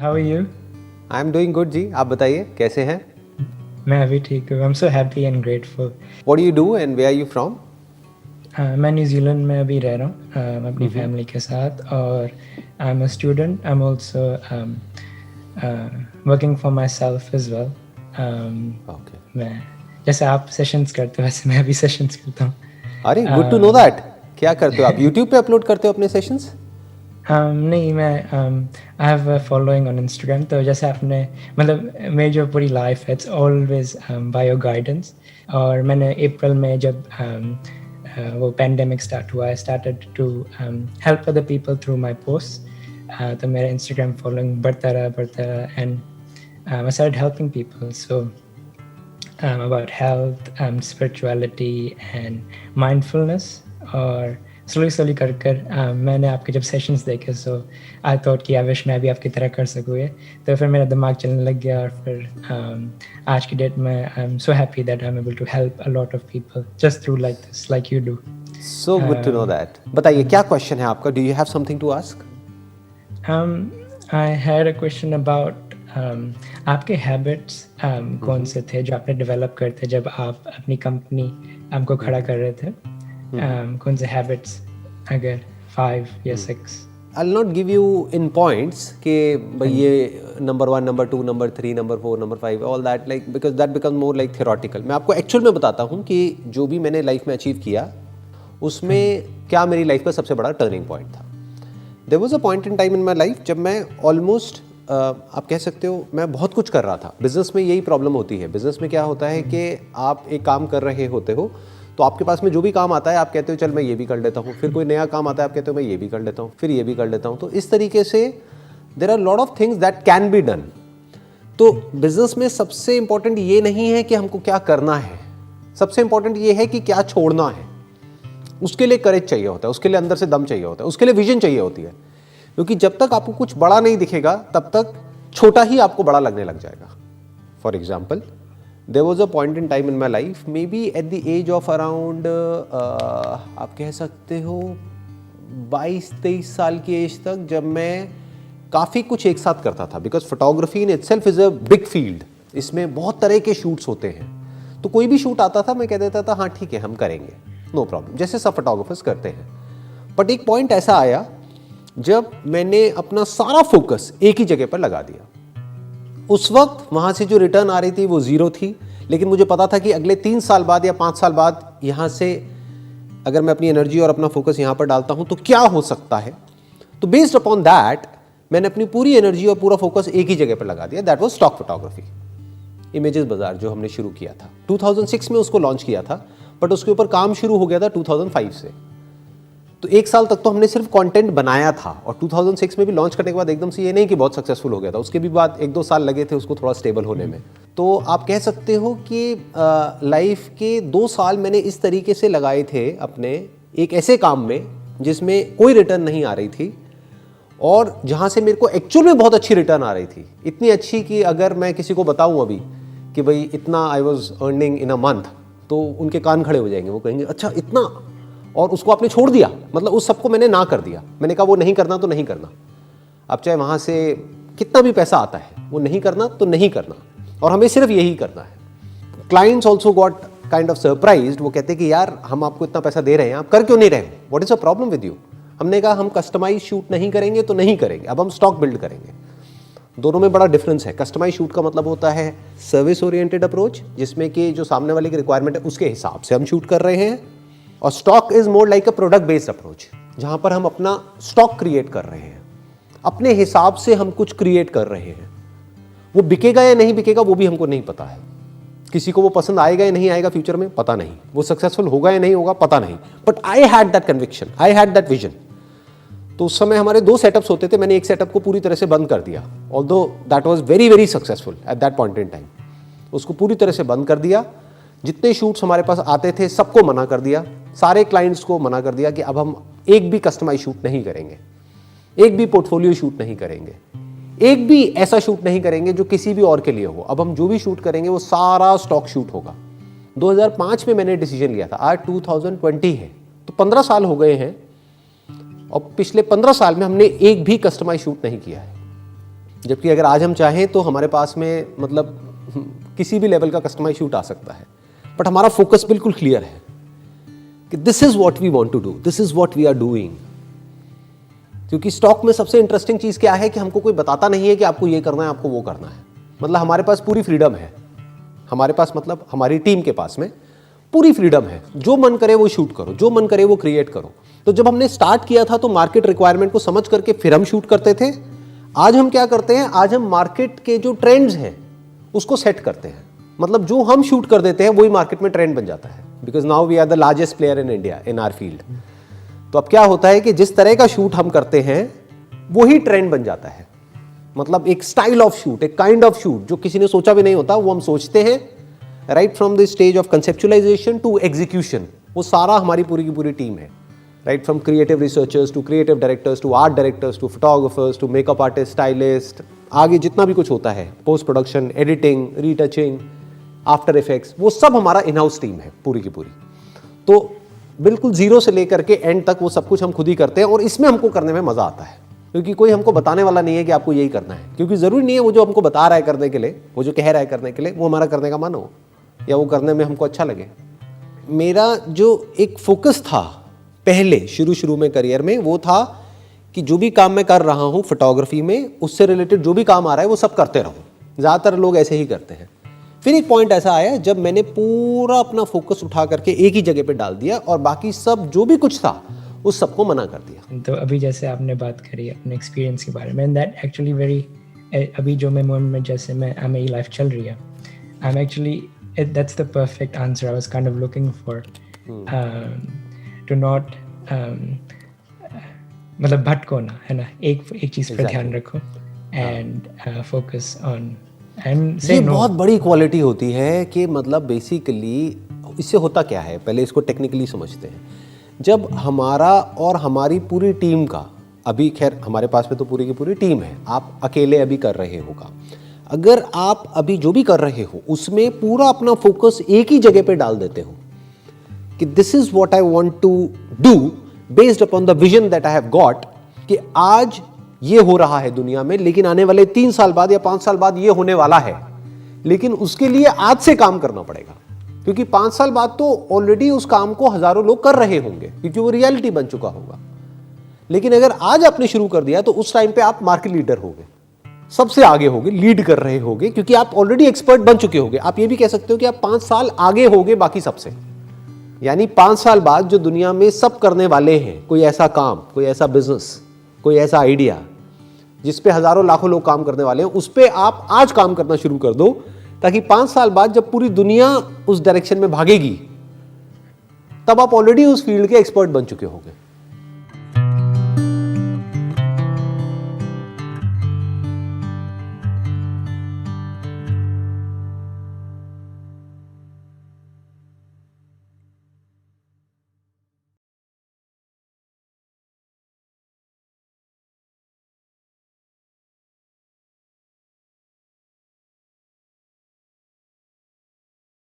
How are you? I am doing good जी. आप बताइए कैसे हैं? मैं अभी ठीक हूँ. I'm so happy and grateful. What do you do and where are you from? मैं न्यूजीलैंड में अभी रह रहा हूँ अपनी फैमिली के साथ और I'm a student. I'm also working for myself as well. Okay. मैं जैसे आप सेशंस करते हो वैसे मैं भी सेशंस करता हूँ. अरे गुड टू नो दैट. क्या करते हो आप? यूट्यूब पे अपलोड करते हो अपने सेशंस? नहीं मैं I have a following on Instagram. तो जैसे आपने मतलब मेरी जो पूरी लाइफ है it's always by your guidance. और मैंने अप्रैल में जब वो पेंडेमिक स्टार्ट हुआ I started to help other people through my post. तो मेरा इंस्टाग्राम फॉलोइंग बढ़ता रहा and I started helping people. So about health, spirituality and mindfulness. और slowly कर मैंने आपके जब सेशंस देखे सो आई थॉट कि आई विश मैं भी आपकी तरह कर सकूँ ये. तो फिर मेरा दिमाग चलने लग गया और फिर आज की डेट में I am so happy that I am able to help a lot of people just through like this like you do. So good to know that. बताइए क्या क्वेश्चन है आपका? Do you have something to ask? I had a question about आपके habits कौन से थे जो आपने डेवलप करते जब आप अपनी कंपनी आपको खड़ा कर रहे थे. कौन से हैबिट्स अगर 5 या 6? I will not give you in points कि भाई ये number 1, number 2, number 3, number 4, number 5 all that, like because that become more like theoretical. मैं आपको एक्चुअल में बताता हूँ कि जो भी मैंने लाइफ में अचीव किया उसमें क्या मेरी लाइफ का सबसे बड़ा टर्निंग पॉइंट था. There was a point in time in my life जब मैं ऑलमोस्ट आप कह सकते हो मैं बहुत कुछ कर रहा था. बिजनेस में यही प्रॉब्लम होती है. बिजनेस में क्या होता है कि आप एक काम कर रहे होते हो तो आपके पास में जो भी काम आता है आप कहते हो चल मैं ये भी कर लेता हूँ. फिर कोई नया काम आता है आप कहते हो मैं ये भी कर लेता हूँ, फिर ये भी कर लेता हूँ. तो इस तरीके से there are lot of things that can be done. तो बिजनेस में सबसे इंपॉर्टेंट ये नहीं है कि हमको क्या करना है, सबसे इंपॉर्टेंट ये है कि क्या छोड़ना है. उसके लिए करेज चाहिए होता है, उसके लिए अंदर से दम चाहिए होता है, उसके लिए विजन चाहिए होती है. क्योंकि जब तक आपको कुछ बड़ा नहीं दिखेगा तब तक छोटा ही आपको बड़ा लगने लग जाएगा. For example there was a point in time in my life maybe at the age of around आप कह सकते हो 22-23 साल की एज तक जब मैं काफ़ी कुछ एक साथ करता था. Because photography in itself is a big field. इसमें बहुत तरह के शूट्स होते हैं. तो कोई भी शूट आता था मैं कह देता था हाँ ठीक है हम करेंगे, नो प्रॉब्लम, जैसे सब फोटोग्राफर्स करते हैं. बट एक पॉइंट ऐसा आया जब मैंने अपना सारा फोकस एक ही जगह पर लगा दिया. उस वक्त वहाँ से जो रिटर्न आ रही थी वो 0 थी. लेकिन मुझे पता था कि अगले 3 साल बाद या 5 साल बाद यहाँ से अगर मैं अपनी एनर्जी और अपना फोकस यहाँ पर डालता हूँ तो क्या हो सकता है. तो बेस्ड अपॉन दैट मैंने अपनी पूरी एनर्जी और पूरा फोकस एक ही जगह पर लगा दिया. That was stock photography. Images बाजार जो हमने शुरू किया था 2006 में उसको लॉन्च किया था. बट उसके ऊपर काम शुरू हो गया था 2005 से. तो 1 साल तक तो हमने सिर्फ कंटेंट बनाया था. और 2006 में भी लॉन्च करने के बाद एकदम से ये नहीं कि बहुत सक्सेसफुल हो गया था. उसके भी बाद 1-2 साल लगे थे उसको थोड़ा स्टेबल होने में. तो आप कह सकते हो कि लाइफ के 2 साल मैंने इस तरीके से लगाए थे अपने एक ऐसे काम में जिसमें कोई रिटर्न नहीं आ रही थी और जहाँ से मेरे को एक्चुअल में बहुत अच्छी रिटर्न आ रही थी. इतनी अच्छी कि अगर मैं किसी को बताऊँ अभी कि भाई इतना I was earning in a month तो उनके कान खड़े हो जाएंगे. वो कहेंगे अच्छा इतना. और उसको आपने छोड़ दिया, मतलब उस सबको मैंने ना कर दिया. मैंने कहा वो नहीं करना तो नहीं करना. अब चाहे वहाँ से कितना भी पैसा आता है वो नहीं करना तो नहीं करना. और हमें सिर्फ यही करना है. Clients also got kind of surprised. वो कहते हैं कि यार हम आपको इतना पैसा दे रहे हैं आप कर क्यों नहीं रहे हो, what is a problem with you. हमने कहा हम कस्टमाइज शूट नहीं करेंगे तो नहीं करेंगे, अब हम स्टॉक बिल्ड करेंगे. दोनों में बड़ा डिफरेंस है. कस्टमाइज शूट का मतलब होता है सर्विस ओरिएंटेड अप्रोच जिसमें कि जो सामने वाले की रिक्वायरमेंट है उसके हिसाब से हम शूट कर रहे हैं. और stock is more like a product based approach जहां पर हम अपना स्टॉक क्रिएट कर रहे हैं, अपने हिसाब से हम कुछ क्रिएट कर रहे हैं. वो बिकेगा या नहीं बिकेगा वो भी हमको नहीं पता है. किसी को वो पसंद आएगा या नहीं आएगा फ्यूचर में पता नहीं. वो सक्सेसफुल होगा या नहीं होगा पता नहीं. But I had that conviction, I had that vision. तो उस समय हमारे 2 सेटअप्स होते थे. मैंने एक सेटअप को पूरी तरह से बंद कर दिया. Although that was very very successful at that point in time. उसको पूरी तरह से बंद कर दिया. जितने शूट्स हमारे पास आते थे सबको मना कर दिया. सारे क्लाइंट्स को मना कर दिया कि अब हम एक भी कस्टमाइज शूट नहीं करेंगे, एक भी पोर्टफोलियो शूट नहीं करेंगे, एक भी ऐसा शूट नहीं करेंगे जो किसी भी और के लिए हो. अब हम जो भी शूट करेंगे वो सारा स्टॉक शूट होगा. 2005 में मैंने डिसीजन लिया था. आज 2020 है तो 15 साल हो गए हैं और पिछले 15 साल में हमने एक भी कस्टमाइज शूट नहीं किया है. जबकि अगर आज हम चाहें तो हमारे पास में मतलब किसी भी लेवल का कस्टमाइज शूट आ सकता है, बट हमारा फोकस बिल्कुल क्लियर है कि this is what we want to do, this is what we are doing. क्योंकि स्टॉक में सबसे इंटरेस्टिंग चीज क्या है कि हमको कोई बताता नहीं है कि आपको ये करना है, आपको वो करना है। मतलब हमारे पास पूरी फ्रीडम है, हमारे पास मतलब हमारी टीम के पास में पूरी फ्रीडम है, जो मन करे वो शूट करो, जो मन करे वो क्रिएट करो। तो जब हमने स्टार्ट किया था तो मार्केट रिक्वायरमेंट को समझ करके फिर हम शूट करते थे। आज हम क्या करते हैं, आज हम मार्केट के जो ट्रेंड्स हैं उसको सेट करते हैं। मतलब जो हम शूट कर देते हैं वही मार्केट में ट्रेंड बन जाता है, because now we are the largest player in India in our field. तो अब क्या होता है कि जिस तरह का शूट हम करते हैं वही ट्रेंड बन जाता है। मतलब एक स्टाइल ऑफ शूट, एक काइंड ऑफ शूट जो किसी ने सोचा भी नहीं होता, वो हम सोचते हैं right from the stage of conceptualisation to execution. वो सारा हमारी पूरी की पूरी टीम है, right from creative researchers to creative directors to art directors to photographers to makeup artist, stylist, आगे जितना भी कुछ होता है, post production, editing, retouching, after effects, वो सब हमारा इन हाउस टीम है पूरी की पूरी। तो बिल्कुल जीरो से लेकर के एंड तक वो सब कुछ हम खुद ही करते हैं, और इसमें हमको करने में मजा आता है क्योंकि कोई हमको बताने वाला नहीं है कि आपको यही करना है। क्योंकि जरूरी नहीं है वो जो हमको बता रहा है करने के लिए, वो जो कह रहा है करने के लिए, वो हमारा करने का मन हो या वो करने में हमको अच्छा लगे। मेरा जो एक फोकस था पहले शुरू में करियर में, वो था कि जो भी काम मैं कर रहा हूँ फोटोग्राफी में, उससे रिलेटेड जो भी काम आ रहा है वो सब करते रहूँ। ज़्यादातर लोग ऐसे ही करते हैं। फिर एक पॉइंट ऐसा आया जब मैंने पूरा अपना फोकस उठा करके एक ही जगह पे डाल दिया और बाकी सब जो भी कुछ था उस सबको मना कर दिया। तो अभी जैसे आपने बात करी अपने एक्सपीरियंस के बारे में, दैट एक्चुअली वेरी, अभी जो मैं मोमेंट में जैसे मेरी लाइफ चल रही है, I am actually, that's the perfect answer I was kind of looking for, to not मतलब भटको ना, है ना, एक चीज़ पर ध्यान रखो एंड फोकस ऑन एंड से। ये बहुत बड़ी क्वालिटी होती है कि मतलब बेसिकली इससे होता क्या है, पहले इसको टेक्निकली समझते हैं। जब हमारा और हमारी पूरी टीम का, अभी खैर हमारे पास में तो पूरी की पूरी टीम है, आप अकेले अभी कर रहे होगा, अगर आप अभी जो भी कर रहे हो उसमें पूरा अपना फोकस एक ही जगह पे डाल देते हो कि this is what I want to do based upon the vision that I have got, कि आज ये हो रहा है दुनिया में, लेकिन आने वाले 3 साल बाद या 5 साल बाद ये होने वाला है, लेकिन उसके लिए आज से काम करना पड़ेगा। क्योंकि 5 साल बाद तो ऑलरेडी उस काम को हजारों लोग कर रहे होंगे क्योंकि वो रियलिटी बन चुका होगा। लेकिन अगर आज आपने शुरू कर दिया तो उस टाइम पे आप मार्केट लीडर होगे, सबसे आगे होगे, लीड कर रहे होगे, क्योंकि आप ऑलरेडी एक्सपर्ट बन चुके होगे। आप ये भी कह सकते हो कि आप 5 साल आगे होगे बाकी सबसे। यानी 5 साल बाद जो दुनिया में सब करने वाले हैं, कोई ऐसा काम, कोई ऐसा बिजनेस, कोई ऐसा आइडिया जिस पे हजारों लाखों लोग काम करने वाले हैं, उस पे आप आज काम करना शुरू कर दो, ताकि 5 साल बाद जब पूरी दुनिया उस डायरेक्शन में भागेगी तब आप ऑलरेडी उस फील्ड के एक्सपर्ट बन चुके होंगे।